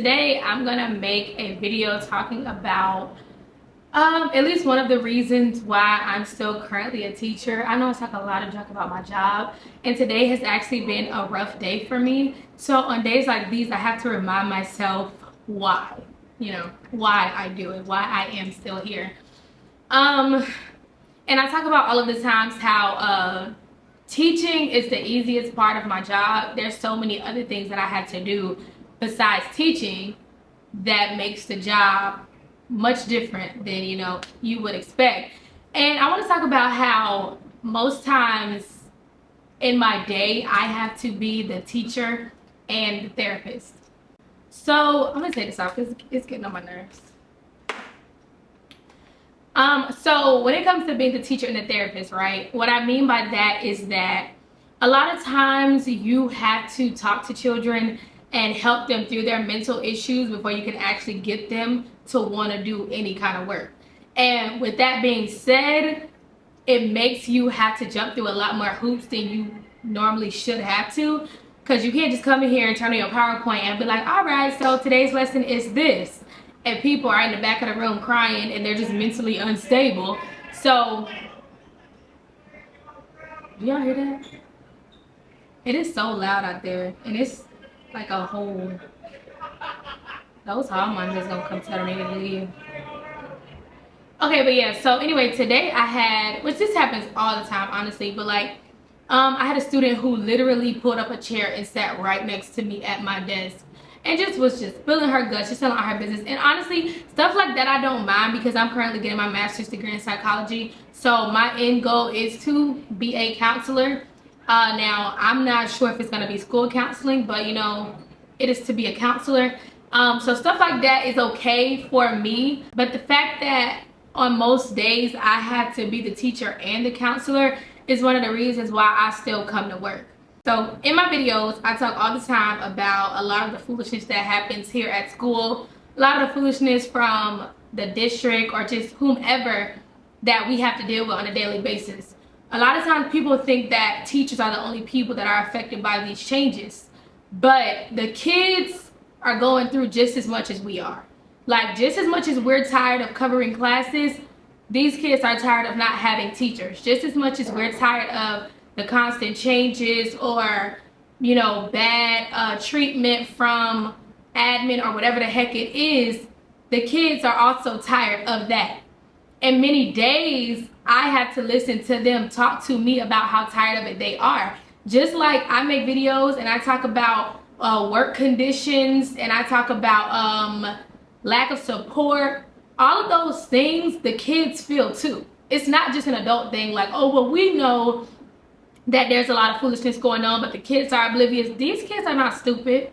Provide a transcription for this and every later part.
today I'm gonna make a video talking about at least one of the reasons why I'm still currently a teacher. I know I talk a lot of junk about my job, and today has actually been a rough day for me. So on days like these, I have to remind myself why, why I do it, why I am still here. And I talk about all of the times how teaching is the easiest part of my job. There's so many other things that I had to do besides teaching that makes the job much different than you would expect. And I want to talk about how most times in my day I have to be the teacher and the therapist. So I'm gonna take this off because it's getting on my nerves. So when it comes to being the teacher and the therapist, right, what I mean by that is that a lot of times you have to talk to children and help them through their mental issues before you can actually get them to want to do any kind of work. And with that being said, it makes you have to jump through a lot more hoops than you normally should have to, because you can't just come in here and turn on your PowerPoint and be like, all right, so today's lesson is this. And people are in the back of the room crying and they're just mentally unstable. So, do y'all hear that? It is so loud out there, and it's like a whole, those hall monitors gonna come tell me to leave. Okay, but yeah, so anyway, today I had, which this happens all the time honestly, but like I had a student who literally pulled up a chair and sat right next to me at my desk and was just spilling her guts, just telling all her business. And honestly, stuff like that I don't mind, because I'm currently getting my master's degree in psychology, so my end goal is to be a counselor. Now I'm not sure if it's going to be school counseling, but it is to be a counselor. So stuff like that is okay for me, but the fact that on most days I have to be the teacher and the counselor is one of the reasons why I still come to work. So in my videos, I talk all the time about a lot of the foolishness that happens here at school, a lot of the foolishness from the district or just whomever that we have to deal with on a daily basis. A lot of times people think that teachers are the only people that are affected by these changes, but the kids are going through just as much as we are. Like, just as much as we're tired of covering classes, these kids are tired of not having teachers. Just as much as we're tired of the constant changes or bad treatment from admin or whatever the heck it is, the kids are also tired of that. And many days I have to listen to them talk to me about how tired of it they are. Just like I make videos and I talk about work conditions and I talk about lack of support, all of those things the kids feel too. It's not just an adult thing like, oh, well, we know that there's a lot of foolishness going on, but the kids are oblivious. These kids are not stupid.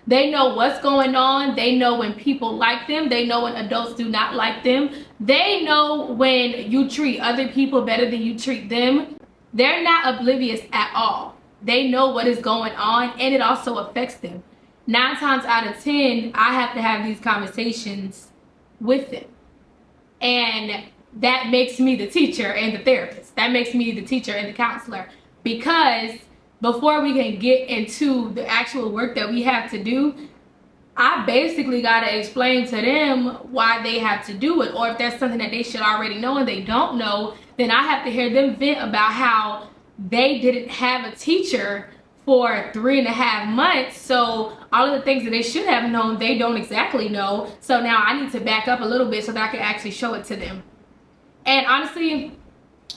They know what's going on. They know when people like them. They know when adults do not like them. They know when you treat other people better than you treat them. They're not oblivious at all. They know what is going on, and it also affects them. 9 times out of 10, I have to have these conversations with them. And that makes me the teacher and the therapist. That makes me the teacher and the counselor. Because before we can get into the actual work that we have to do, I basically got to explain to them why they have to do it. Or if there's something that they should already know and they don't know, then I have to hear them vent about how they didn't have a teacher for 3.5 months. So all of the things that they should have known, they don't exactly know. So now I need to back up a little bit so that I can actually show it to them. And honestly,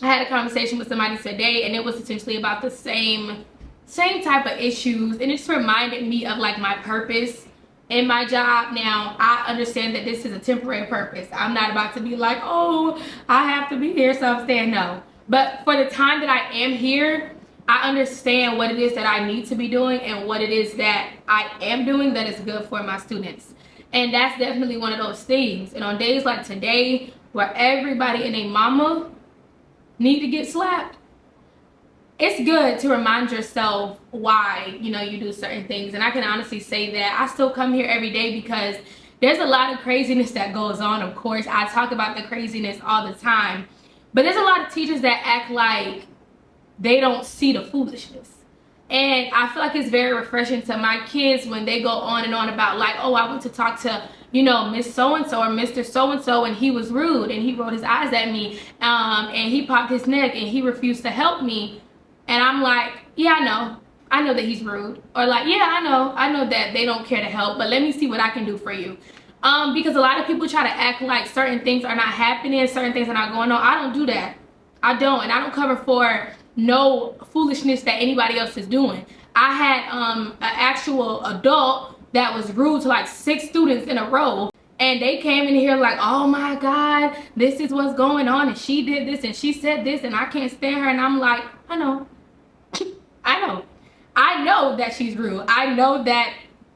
I had a conversation with somebody today, and it was essentially about the same type of issues, and it just reminded me of like my purpose in my job. Now I understand that this is a temporary purpose. I'm not about to be like, oh, I have to be here, so I'm staying. No, but for the time that I am here, I understand what it is that I need to be doing and what it is that I am doing that is good for my students. And that's definitely one of those things. And on days like today, where everybody and their mama need to get slapped, it's good to remind yourself why you do certain things. And I can honestly say that I still come here every day because there's a lot of craziness that goes on. Of course, I talk about the craziness all the time, but there's a lot of teachers that act like they don't see the foolishness. And I feel like it's very refreshing to my kids when they go on and on about like, oh, I went to talk to, you know, Miss So-and-so or Mr. So-and-so and he was rude and he rolled his eyes at me and he popped his neck and he refused to help me. And I'm like, yeah, I know that he's rude. Or like, yeah, I know that they don't care to help, but let me see what I can do for you. Because a lot of people try to act like certain things are not happening, certain things are not going on. I don't do that. I don't. And I don't cover for no foolishness that anybody else is doing. I had an actual adult that was rude to like 6 students in a row, and they came in here like, oh my God, this is what's going on, and she did this and she said this and I can't stand her. And I'm like, I know I know that she's rude. I know that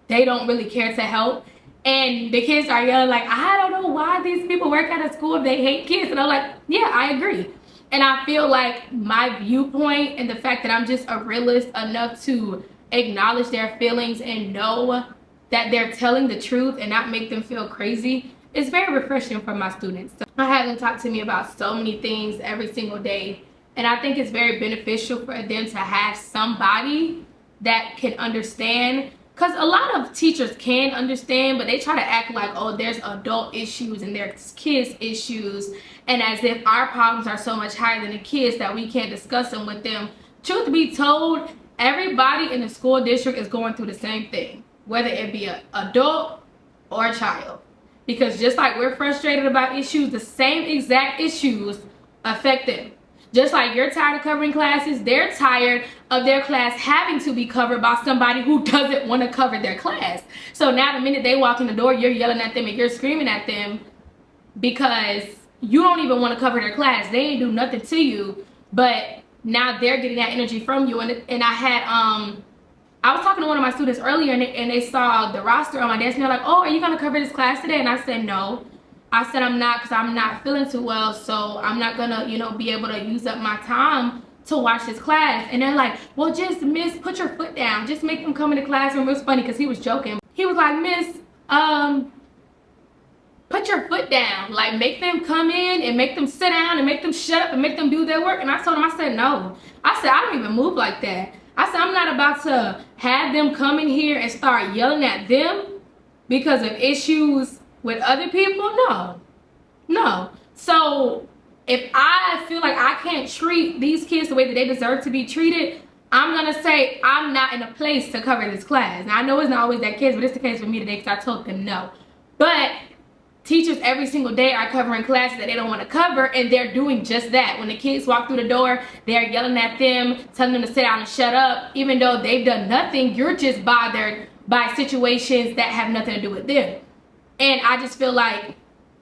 they don't really care to help. And the kids are yelling like, I don't know why these people work at a school if they hate kids. And I'm like, yeah, I agree. And I feel like my viewpoint and the fact that I'm just a realist enough to acknowledge their feelings and know that they're telling the truth and not make them feel crazy is very refreshing for my students. So I have them talk to me about so many things every single day. And I think it's very beneficial for them to have somebody that can understand, because a lot of teachers can understand, but they try to act like, oh, there's adult issues and there's kids issues, and as if our problems are so much higher than the kids that we can't discuss them with them. Truth be told, everybody in the school district is going through the same thing, whether it be an adult or a child, because just like we're frustrated about issues, the same exact issues affect them. Just like you're tired of covering classes, they're tired of their class having to be covered by somebody who doesn't want to cover their class. So now the minute they walk in the door, you're yelling at them and you're screaming at them because you don't even want to cover their class. They ain't do nothing to you, but now they're getting that energy from you. And I was talking to one of my students earlier, and they saw the roster on my desk, and they're like, oh, are you going to cover this class today? And I said, no. I said I'm not, because I'm not feeling too well, so I'm not gonna, you know, be able to use up my time to watch this class. And they're like, well, just miss, put your foot down, just make them come in the classroom. It was funny because he was joking. He was like, miss, put your foot down, like make them come in and make them sit down and make them shut up and make them do their work. And I told him, I said, no. I said, I don't even move like that. I said, I'm not about to have them come in here and start yelling at them because of issues with other people. No. So if I feel like I can't treat these kids the way that they deserve to be treated, I'm gonna say I'm not in a place to cover this class. Now I know it's not always that case, but it's the case for me today because I told them no. But teachers every single day are covering classes that they don't want to cover, and they're doing just that. When the kids walk through the door, they're yelling at them, telling them to sit down and shut up, even though they've done nothing. You're just bothered by situations that have nothing to do with them. And I just feel like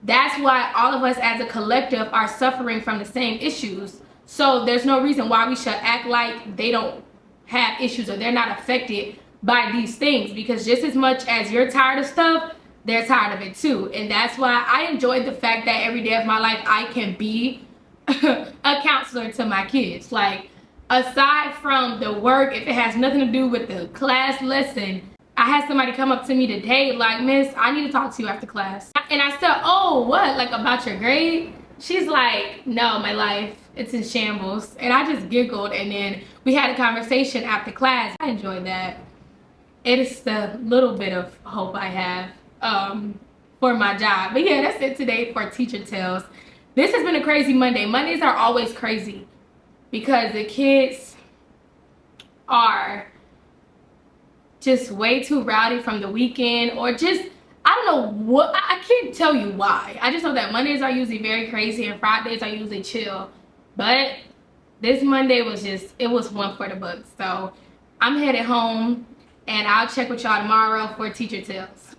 that's why all of us as a collective are suffering from the same issues. So there's no reason why we should act like they don't have issues or they're not affected by these things, because just as much as you're tired of stuff, they're tired of it too. And that's why I enjoy the fact that every day of my life I can be a counselor to my kids. Like, aside from the work, if it has nothing to do with the class lesson, I had somebody come up to me today like, miss, I need to talk to you after class. And I said, oh, what, like about your grade? She's like, no, my life, it's in shambles. And I just giggled, and then we had a conversation after class. I enjoyed that. It is the little bit of hope I have for my job. But yeah, that's it today for Teacher Tales. This has been a crazy Monday. Mondays are always crazy because the kids are just way too rowdy from the weekend, or just, I don't know what, I can't tell you why. I just know that Mondays are usually very crazy and Fridays are usually chill. But this Monday was just, it was one for the books. So I'm headed home, and I'll check with y'all tomorrow for Teacher Tales.